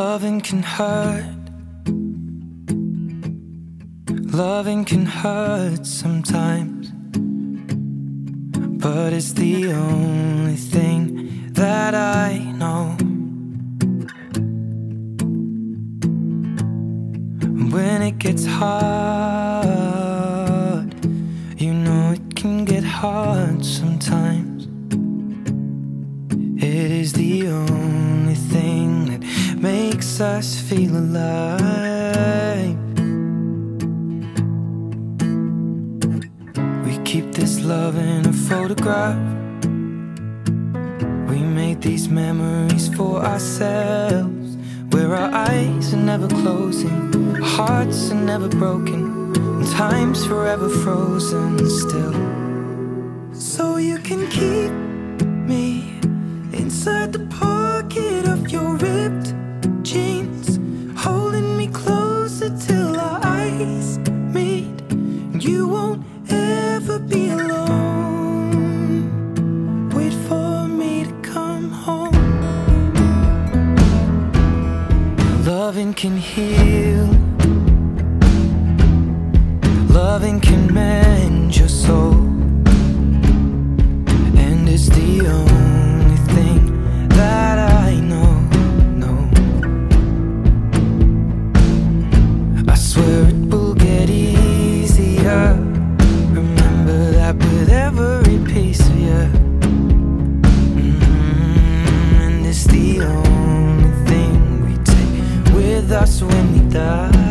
Loving can hurt. Loving can hurt sometimes, but it's the only thing that I know. When it gets hard, you know it can get hard sometimes. It is the only thing that makes us feel alive. We keep this love in a photograph. We made these memories for ourselves, where our eyes are never closing, our hearts are never broken, and time's forever frozen still. So you can keep me inside the pocket of your ripped jeans, holding me closer till our eyes meet. You won't ever be alone. Wait for me to come home. Loving can heal. Loving can mend your soul, and it's the only thing that I know. I swear it will get easier. Remember that with every piece of you. And it's the only thing we take with us when we die.